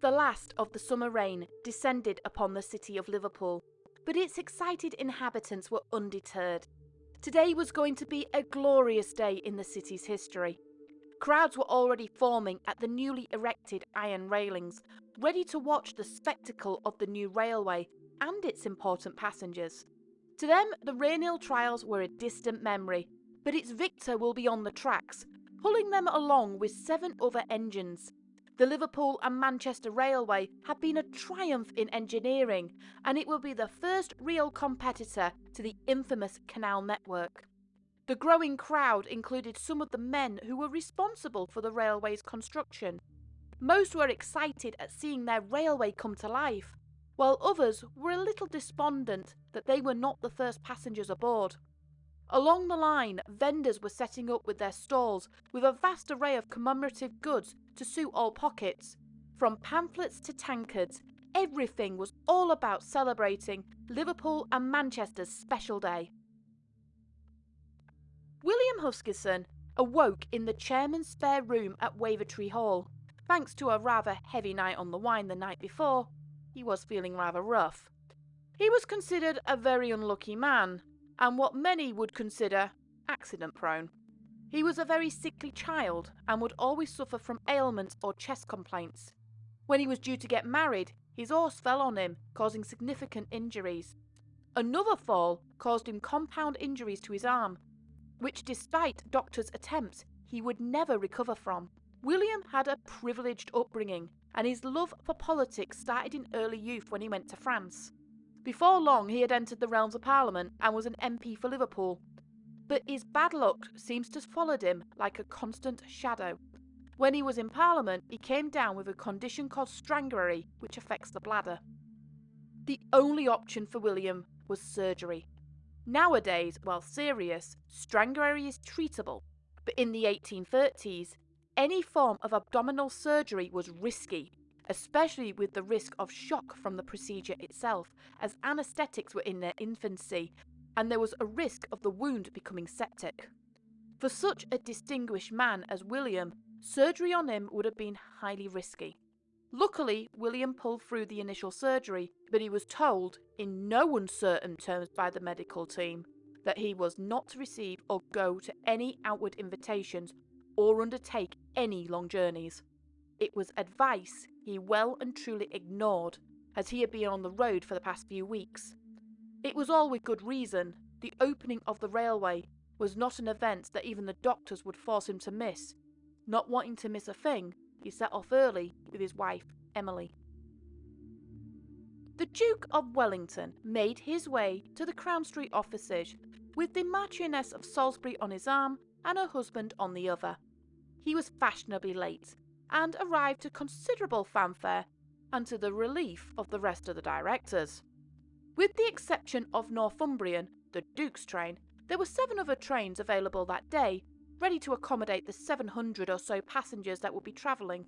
The last of the summer rain descended upon the city of Liverpool, but its excited inhabitants were undeterred. Today was going to be a glorious day in the city's history. Crowds were already forming at the newly erected iron railings, ready to watch the spectacle of the new railway and its important passengers. To them, the Rainhill trials were a distant memory, but its victor will be on the tracks, pulling them along with 7 other engines. The Liverpool and Manchester Railway had been a triumph in engineering, and it will be the first real competitor to the infamous canal network. The growing crowd included some of the men who were responsible for the railway's construction. Most were excited at seeing their railway come to life, while others were a little despondent that they were not the first passengers aboard. Along the line, vendors were setting up with their stalls with a vast array of commemorative goods to suit all pockets. From pamphlets to tankards, everything was all about celebrating Liverpool and Manchester's special day. William Huskisson awoke in the chairman's spare room at Wavertree Hall. Thanks to a rather heavy night on the wine the night before, he was feeling rather rough. He was considered a very unlucky man, and what many would consider accident-prone. He was a very sickly child and would always suffer from ailments or chest complaints. When he was due to get married, his horse fell on him, causing significant injuries. Another fall caused him compound injuries to his arm, which despite doctors' attempts, he would never recover from. William had a privileged upbringing, and his love for politics started in early youth when he went to France. Before long, he had entered the realms of Parliament and was an MP for Liverpool. But his bad luck seems to have followed him like a constant shadow. When he was in Parliament, he came down with a condition called strangury, which affects the bladder. The only option for William was surgery. Nowadays, while serious, strangury is treatable, but in the 1830s, any form of abdominal surgery was risky, especially with the risk of shock from the procedure itself, as anaesthetics were in their infancy, and there was a risk of the wound becoming septic. For such a distinguished man as William, surgery on him would have been highly risky. Luckily, William pulled through the initial surgery, but he was told, in no uncertain terms by the medical team, that he was not to receive or go to any outward invitations or undertake any long journeys. It was advice he well and truly ignored, as he had been on the road for the past few weeks. It was all with good reason. The opening of the railway was not an event that even the doctors would force him to miss. Not wanting to miss a thing, he set off early with his wife, Emily. The Duke of Wellington made his way to the Crown Street offices with the Marchioness of Salisbury on his arm and her husband on the other. He was fashionably late and arrived to considerable fanfare and to the relief of the rest of the directors. With the exception of Northumbrian, the Duke's train, there were 7 other trains available that day, ready to accommodate the 700 or so passengers that would be travelling.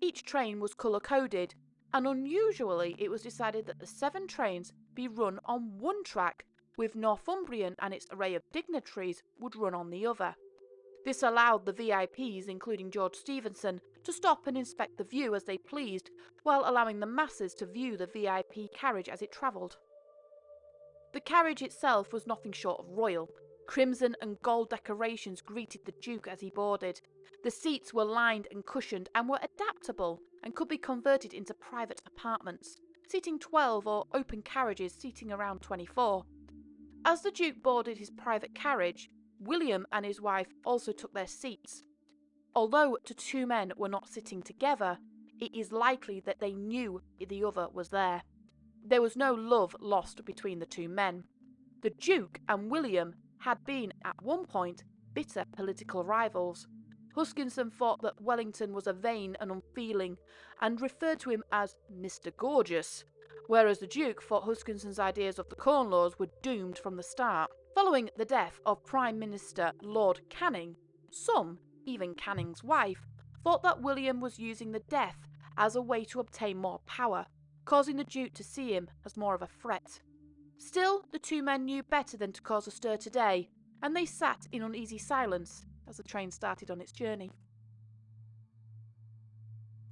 Each train was colour-coded, and unusually it was decided that the 7 trains be run on one track, with Northumbrian and its array of dignitaries would run on the other. This allowed the VIPs, including George Stephenson, to stop and inspect the view as they pleased, while allowing the masses to view the VIP carriage as it travelled. The carriage itself was nothing short of royal. Crimson and gold decorations greeted the Duke as he boarded. The seats were lined and cushioned and were adaptable and could be converted into private apartments, seating 12 or open carriages seating around 24. As the Duke boarded his private carriage, William and his wife also took their seats. Although the 2 men were not sitting together, it is likely that they knew the other was there. There was no love lost between the 2 men. The Duke and William had been, at one point, bitter political rivals. Huskisson thought that Wellington was a vain and unfeeling, and referred to him as Mr. Gorgeous, whereas the Duke thought Huskisson's ideas of the Corn Laws were doomed from the start. Following the death of Prime Minister Lord Canning, some, even Canning's wife, thought that William was using the death as a way to obtain more power, causing the Duke to see him as more of a threat. Still, the 2 men knew better than to cause a stir today, and they sat in uneasy silence as the train started on its journey.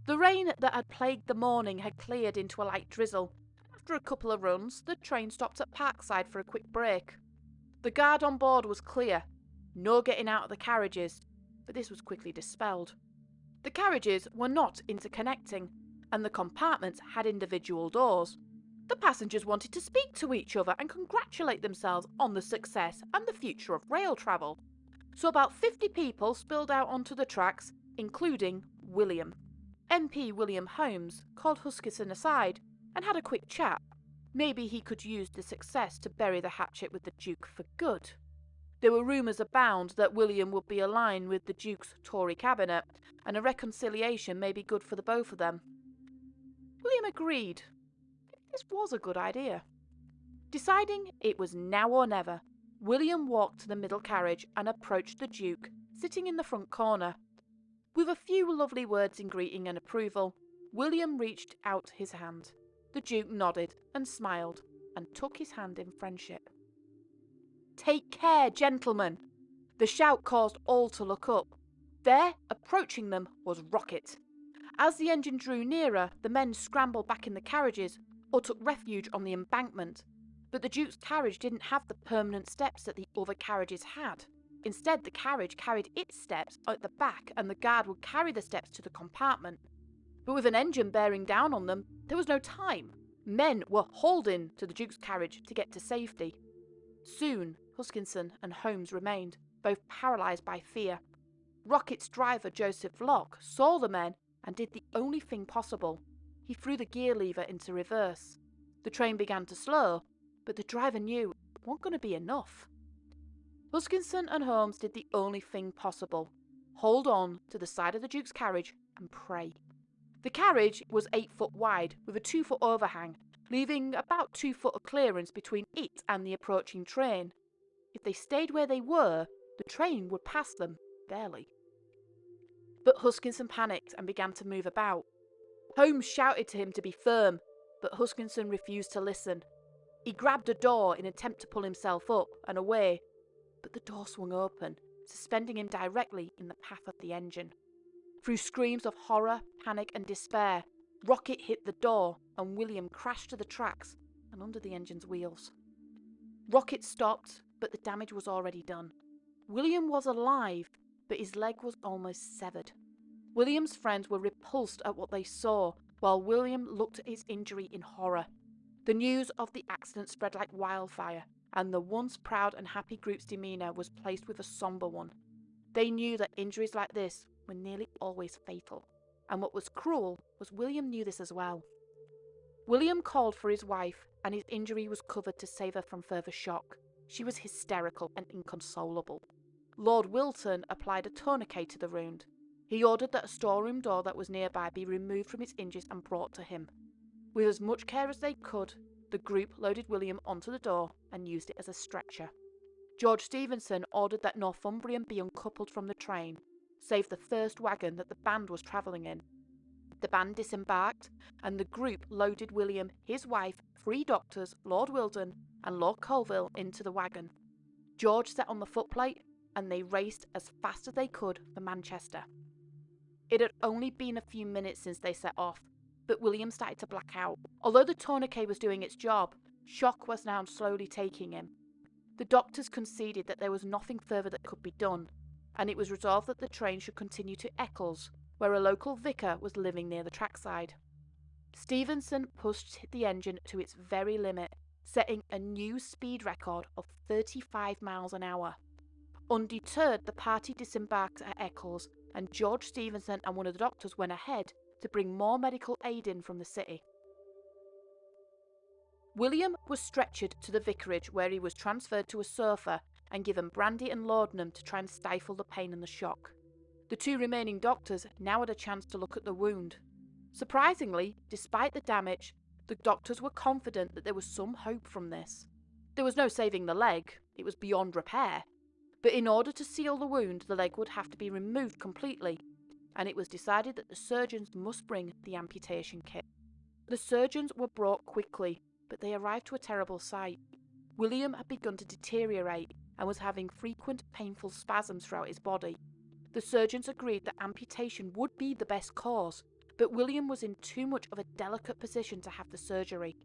The rain that had plagued the morning had cleared into a light drizzle. After a couple of runs, the train stopped at Parkside for a quick break. The guard on board was clear. No getting out of the carriages, but this was quickly dispelled. The carriages were not interconnecting, and the compartments had individual doors. The passengers wanted to speak to each other and congratulate themselves on the success and the future of rail travel. So about 50 people spilled out onto the tracks, including William. MP William Holmes called Huskisson aside and had a quick chat. Maybe he could use the success to bury the hatchet with the Duke for good. There were rumours abound that William would be aligned with the Duke's Tory cabinet, and a reconciliation may be good for the both of them. William agreed. This was a good idea. Deciding it was now or never, William walked to the middle carriage and approached the Duke, sitting in the front corner. With a few lovely words in greeting and approval, William reached out his hand. The Duke nodded and smiled and took his hand in friendship. "Take care, gentlemen!" The shout caused all to look up. There, approaching them, was Rocket. As the engine drew nearer, the men scrambled back in the carriages or took refuge on the embankment. But the Duke's carriage didn't have the permanent steps that the other carriages had. Instead, the carriage carried its steps at the back, and the guard would carry the steps to the compartment. But with an engine bearing down on them, there was no time. Men were holding to the Duke's carriage to get to safety. Soon, Huskisson and Holmes remained, both paralysed by fear. Rocket's driver, Joseph Locke, saw the men and did the only thing possible. He threw the gear lever into reverse. The train began to slow, but the driver knew it wasn't going to be enough. Huskisson and Holmes did the only thing possible: hold on to the side of the Duke's carriage and pray. The carriage was 8 foot wide, with a 2 foot overhang, leaving about 2 foot of clearance between it and the approaching train. If they stayed where they were, the train would pass them, barely. But Huskisson panicked and began to move about. Holmes shouted to him to be firm, but Huskisson refused to listen. He grabbed a door in an attempt to pull himself up and away, but the door swung open, suspending him directly in the path of the engine. Through screams of horror, panic and despair, Rocket hit the door and William crashed to the tracks and under the engine's wheels. Rocket stopped, but the damage was already done. William was alive, but his leg was almost severed. William's friends were repulsed at what they saw, while William looked at his injury in horror. The news of the accident spread like wildfire, and the once proud and happy group's demeanour was placed with a sombre one. They knew that injuries like this were nearly always fatal, and what was cruel was William knew this as well. William called for his wife, and his injury was covered to save her from further shock. She was hysterical and inconsolable. Lord Wilton applied a tourniquet to the wound. He ordered that a storeroom door that was nearby be removed from its hinges and brought to him. With as much care as they could, the group loaded William onto the door and used it as a stretcher. George Stephenson ordered that Northumbrian be uncoupled from the train, save the first wagon that the band was travelling in. The band disembarked, and the group loaded William, his wife, 3 doctors, Lord Wilton, and Lord Colville into the wagon. George sat on the footplate, and they raced as fast as they could for Manchester. It had only been a few minutes since they set off, but William started to black out. Although the tourniquet was doing its job, shock was now slowly taking him. The doctors conceded that there was nothing further that could be done, and it was resolved that the train should continue to Eccles, where a local vicar was living near the trackside. Stevenson pushed the engine to its very limit, setting a new speed record of 35 miles an hour. Undeterred, the party disembarked at Eccles, and George Stephenson and one of the doctors went ahead to bring more medical aid in from the city. William was stretchered to the vicarage, where he was transferred to a sofa and given brandy and laudanum to try and stifle the pain and the shock. The 2 remaining doctors now had a chance to look at the wound. Surprisingly, despite the damage, the doctors were confident that there was some hope from this. There was no saving the leg, it was beyond repair. But in order to seal the wound, the leg would have to be removed completely, and it was decided that the surgeons must bring the amputation kit. The surgeons were brought quickly, but they arrived to a terrible sight. William had begun to deteriorate and was having frequent painful spasms throughout his body. The surgeons agreed that amputation would be the best course, but William was in too much of a delicate position to have the surgery.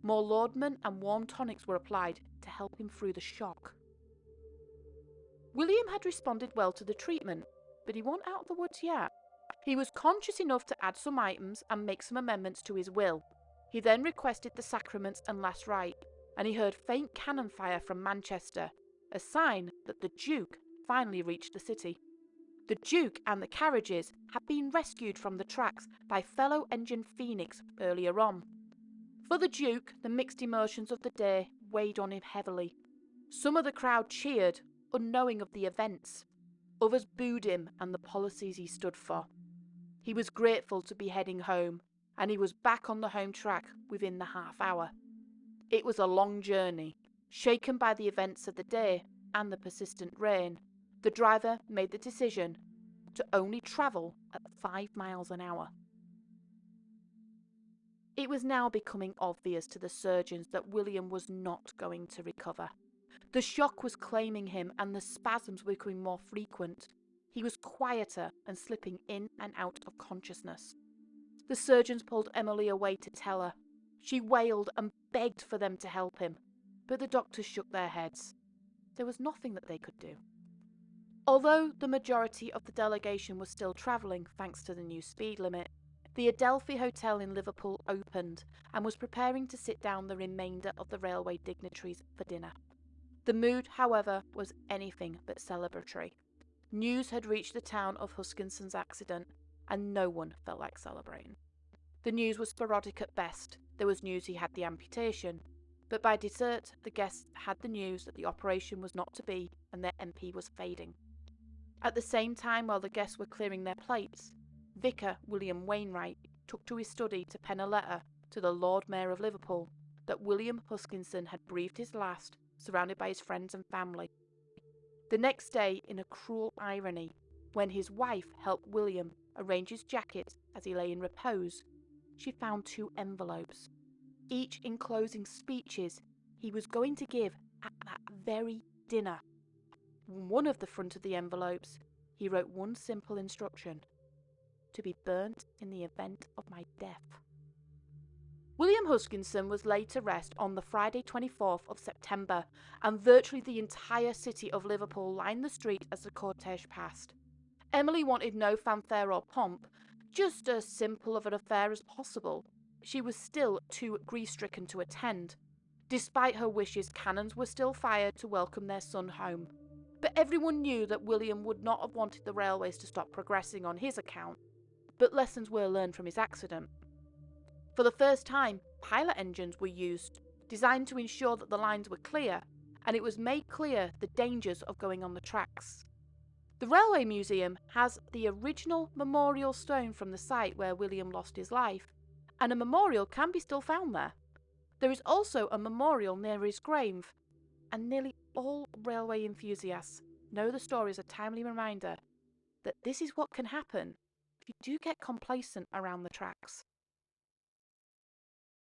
More laudanum and warm tonics were applied to help him through the shock. William had responded well to the treatment, but he wasn't out of the woods yet. He was conscious enough to add some items and make some amendments to his will. He then requested the sacraments and last rite, and he heard faint cannon fire from Manchester, a sign that the Duke finally reached the city. The Duke and the carriages had been rescued from the tracks by fellow engine Phoenix earlier on. For the Duke, the mixed emotions of the day weighed on him heavily. Some of the crowd cheered, unknowing of the events. Others booed him and the policies he stood for. He was grateful to be heading home, and he was back on the home track within the half hour. It was a long journey. Shaken by the events of the day and the persistent rain, the driver made the decision to only travel at 5 miles an hour. It was now becoming obvious to the surgeons that William was not going to recover. The shock was claiming him and the spasms were becoming more frequent. He was quieter and slipping in and out of consciousness. The surgeons pulled Emily away to tell her. She wailed and begged for them to help him, but the doctors shook their heads. There was nothing that they could do. Although the majority of the delegation was still travelling thanks to the new speed limit, the Adelphi Hotel in Liverpool opened and was preparing to sit down the remainder of the railway dignitaries for dinner. The mood, however, was anything but celebratory. News had reached the town of Huskisson's accident, and no one felt like celebrating. The news was sporadic at best. There was news he had the amputation, but by dessert the guests had the news that the operation was not to be and their MP was fading. At the same time, while the guests were clearing their plates, Vicar William Wainwright took to his study to pen a letter to the Lord Mayor of Liverpool that William Huskisson had breathed his last, surrounded by his friends and family. The next day, in a cruel irony, when his wife helped William arrange his jacket as he lay in repose, she found 2 envelopes, each enclosing speeches he was going to give at that very dinner. On one of the front of the envelopes, he wrote one simple instruction: to be burnt in the event of my death. William Huskisson was laid to rest on the Friday 24th of September, and virtually the entire city of Liverpool lined the street as the cortege passed. Emily wanted no fanfare or pomp, just as simple of an affair as possible. She was still too grief-stricken to attend. Despite her wishes, cannons were still fired to welcome their son home. But everyone knew that William would not have wanted the railways to stop progressing on his account, but lessons were learned from his accident. For the first time, pilot engines were used, designed to ensure that the lines were clear, and it was made clear the dangers of going on the tracks. The Railway Museum has the original memorial stone from the site where William lost his life, and a memorial can be still found there. There is also a memorial near his grave, and nearly all railway enthusiasts know the story as a timely reminder that this is what can happen if you do get complacent around the tracks.